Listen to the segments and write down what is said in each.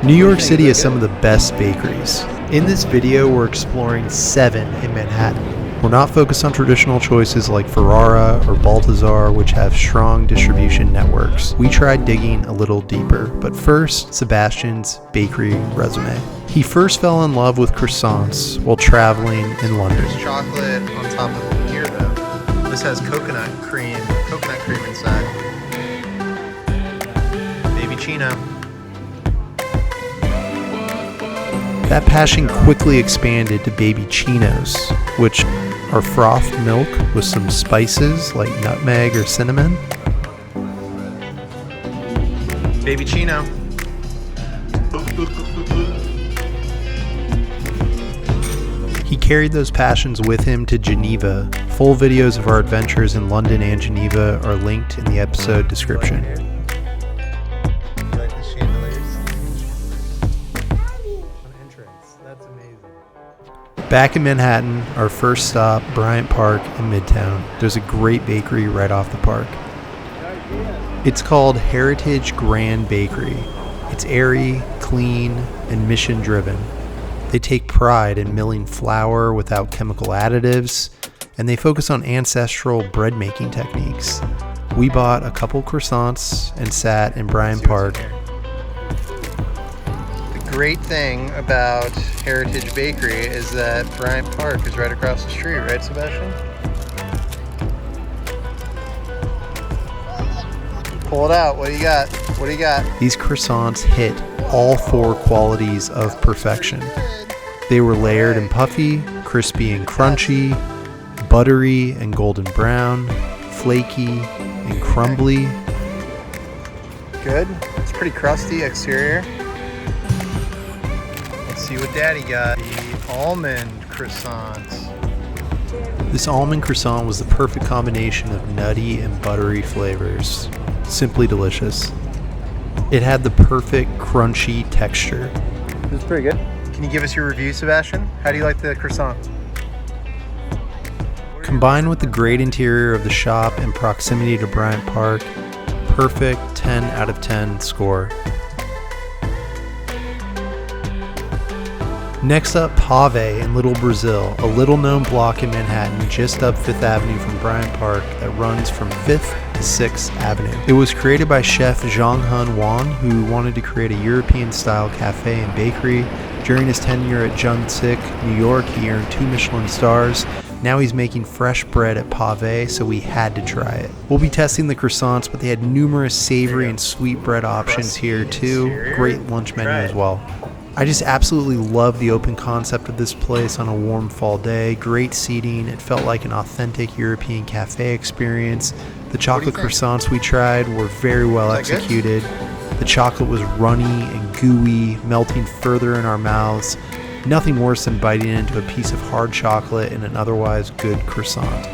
New York City has some of the best bakeries. In this video, we're exploring 7 in Manhattan. We're not focused on traditional choices like Ferrara or Balthazar, which have strong distribution networks. We tried digging a little deeper, but first, Sebastian's Bakery resume. He first fell in love with croissants while traveling in London. There's chocolate on top of it here though. This has coconut cream inside. Baby Chino. That passion quickly expanded to baby chinos, which are frothed milk with some spices like nutmeg or cinnamon. Baby Chino. He carried those passions with him to Geneva. Full videos of our adventures in London and Geneva are linked in the episode description. Back in Manhattan, our first stop, Bryant Park in Midtown. There's a great bakery right off the park. It's called Heritage Grand Bakery. It's airy, clean, and mission-driven. They take pride in milling flour without chemical additives, and they focus on ancestral bread-making techniques. We bought a couple croissants and sat in Bryant Park. Great thing about Heritage Bakery is that Bryant Park is right across the street, right, Sebastian? Pull it out. What do you got? What do you got? These croissants hit all 4 qualities of perfection. They were layered and puffy, crispy and crunchy, buttery and golden brown, flaky and crumbly. Good. It's pretty crusty exterior. See what Daddy got. The almond croissants. This almond croissant was the perfect combination of nutty and buttery flavors. Simply delicious. It had the perfect crunchy texture. It's pretty good. Can you give us your review, Sebastian? How do you like the croissant? Combined with the great interior of the shop and proximity to Bryant Park, perfect 10 out of 10 score. Next up, Pave in Little Brazil, a little-known block in Manhattan just up 5th Avenue from Bryant Park that runs from 5th to 6th Avenue. It was created by chef Zhang Hun Wan, who wanted to create a European-style cafe and bakery. During his tenure at Junsick, New York, he earned 2 Michelin stars. Now he's making fresh bread at Pave, so we had to try it. We'll be testing the croissants, but they had numerous savory and sweet bread options here too. Great lunch menu as well. I just absolutely love the open concept of this place on a warm fall day. Great seating. It felt like an authentic European cafe experience. The chocolate croissants we tried were very well executed. The chocolate was runny and gooey, melting further in our mouths. Nothing worse than biting into a piece of hard chocolate in an otherwise good croissant.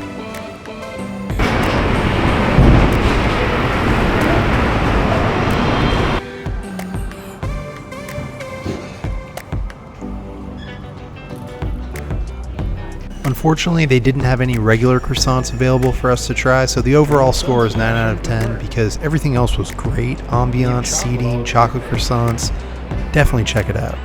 Unfortunately, they didn't have any regular croissants available for us to try, so the overall score is 9 out of 10 because everything else was great. Ambiance, seating, chocolate croissants. Definitely check it out.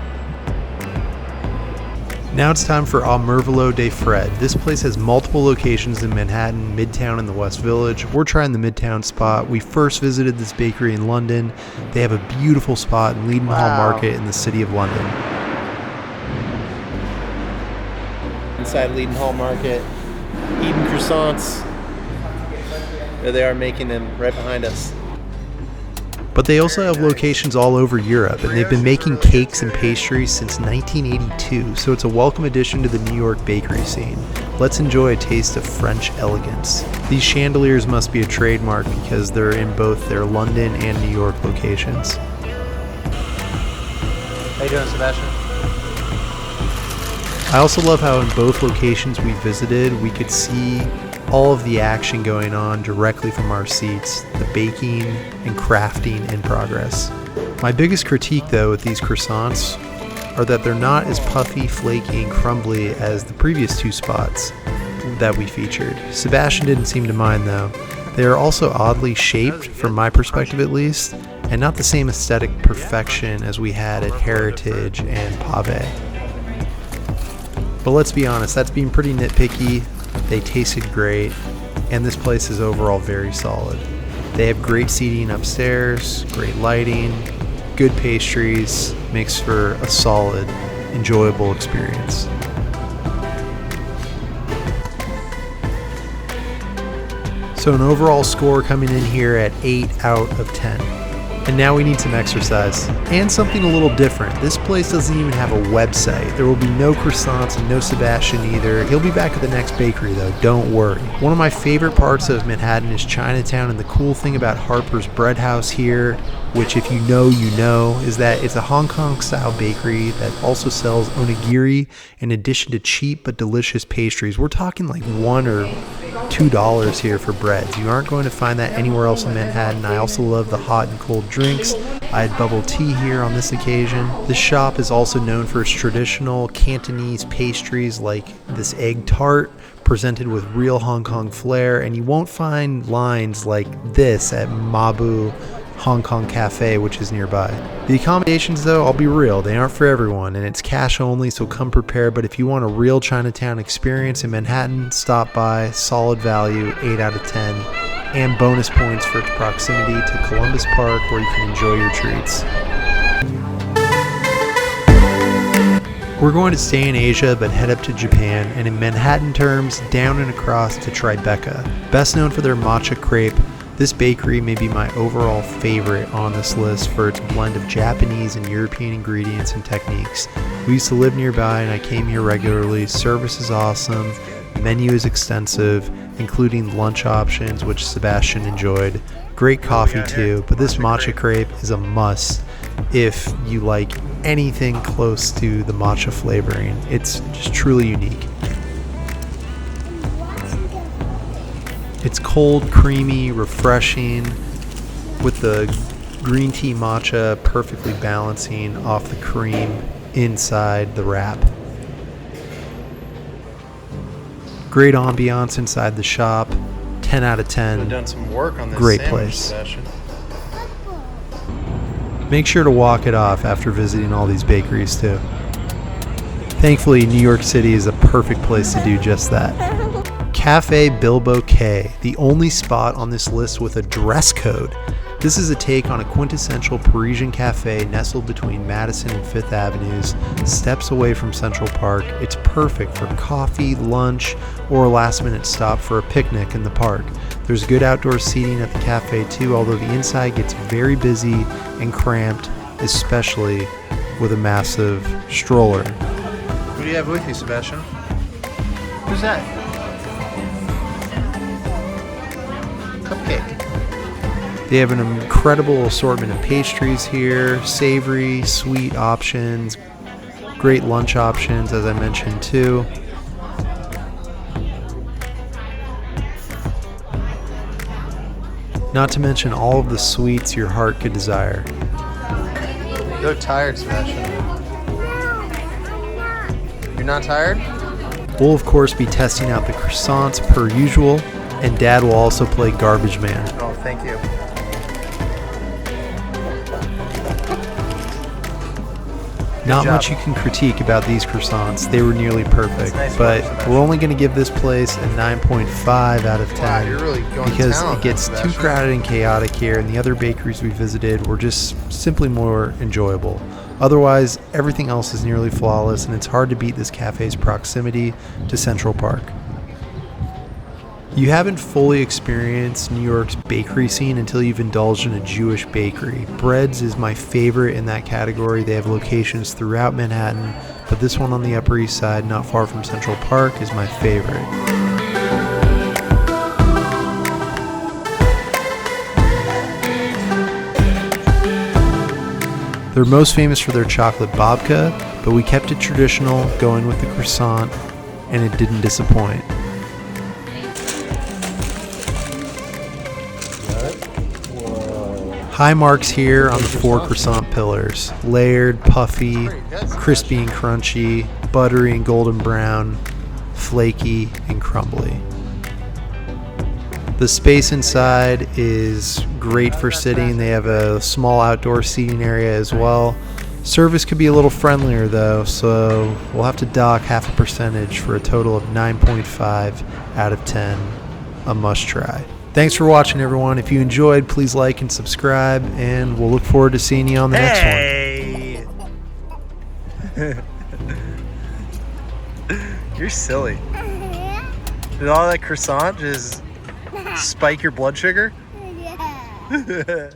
Now it's time for Alalo de Fred. This place has multiple locations in Manhattan, Midtown, and the West Village. We're trying the Midtown spot. We first visited this bakery in London. They have a beautiful spot in Leadenhall Market in the city of London. Inside Leadenhall Market, eating croissants. There they are making them right behind us. But they also have locations all over Europe, and they've been making cakes and pastries since 1982, so it's a welcome addition to the New York bakery scene. Let's enjoy a taste of French elegance. These chandeliers must be a trademark because they're in both their London and New York locations. How you doing, Sebastian? I also love how in both locations we visited, we could see all of the action going on directly from our seats, the baking and crafting in progress. My biggest critique though with these croissants are that they're not as puffy, flaky, and crumbly as the previous 2 spots that we featured. Sebastian didn't seem to mind though. They are also oddly shaped, from my perspective at least, and not the same aesthetic perfection as we had at Heritage and Pave. But let's be honest, that's being pretty nitpicky. They tasted great, and this place is overall very solid. They have great seating upstairs, great lighting, good pastries, makes for a solid, enjoyable experience. So an overall score coming in here at 8 out of 10. And now we need some exercise and something a little different. This place doesn't even have a website. There will be no croissants and no Sebastian either. He'll be back at the next bakery though, don't worry. One of my favorite parts of Manhattan is Chinatown, and the cool thing about Harpers Bread House here, which if you know, is that it's a Hong Kong style bakery that also sells onigiri in addition to cheap but delicious pastries. We're talking like $1 or $2 here for breads. You aren't going to find that anywhere else in Manhattan. I also love the hot and cold drinks. I had bubble tea here on this occasion. This shop is also known for its traditional Cantonese pastries like this egg tart presented with real Hong Kong flair, and you won't find lines like this at Mabu Hong Kong Cafe, which is nearby. The accommodations though, I'll be real, they aren't for everyone, and it's cash only, so come prepared. But if you want a real Chinatown experience in Manhattan, stop by. Solid value, 8 out of 10, and bonus points for its proximity to Columbus Park, where you can enjoy your treats. We're going to stay in Asia but head up to Japan, and in Manhattan terms, down and across to Tribeca. Best known for their Matcha Crepe, this bakery may be my overall favorite on this list for its blend of Japanese and European ingredients and techniques. We used to live nearby and I came here regularly. Service is awesome, menu is extensive, including lunch options, which Sebastian enjoyed. Great coffee too, but this Matcha Crepe is a must if you like anything close to the matcha flavoring. It's just truly unique. It's cold, creamy, refreshing, with the green tea matcha perfectly balancing off the cream inside the wrap. Great ambiance inside the shop, 10 out of 10. Done some work on this Great sandwich, place. Sebastian. Make sure to walk it off after visiting all these bakeries too. Thankfully, New York City is a perfect place to do just that. Cafe Bilbo K, the only spot on this list with a dress code. This is a take on a quintessential Parisian cafe nestled between Madison and Fifth Avenues, steps away from Central Park. It's perfect for coffee, lunch, or a last-minute stop for a picnic in the park. There's good outdoor seating at the cafe too, although the inside gets very busy and cramped, especially with a massive stroller. What do you have with you, Sebastian? Who's that? Cupcake. They have an incredible assortment of pastries here, savory, sweet options, great lunch options, as I mentioned too. Not to mention all of the sweets your heart could desire. You look tired, Sebastian. You're not tired? We'll of course be testing out the croissants per usual, and Dad will also play Garbage Man. Oh, thank you. Not much you can critique about these croissants. They were nearly perfect, nice but work, we're only going to give this place a 9.5 out of 10 Wow, you're really going to because town, it gets too Sebastian. crowded and chaotic here, and the other bakeries we visited were just simply more enjoyable. Otherwise, everything else is nearly flawless, and it's hard to beat this cafe's proximity to Central Park. You haven't fully experienced New York's bakery scene until you've indulged in a Jewish bakery. Bread's is my favorite in that category. They have locations throughout Manhattan, but this one on the Upper East Side, not far from Central Park, is my favorite. They're most famous for their chocolate babka, but we kept it traditional, going with the croissant, and it didn't disappoint. High marks here on the 4 croissant pillars. Layered, puffy, crispy and crunchy, buttery and golden brown, flaky and crumbly. The space inside is great for sitting. They have a small outdoor seating area as well. Service could be a little friendlier though, so we'll have to dock half a percentage for a total of 9.5 out of 10. A must try. Thanks for watching, everyone. If you enjoyed, please like and subscribe, and we'll look forward to seeing you on the next one. You're silly. Did all that croissant just spike your blood sugar? Yeah.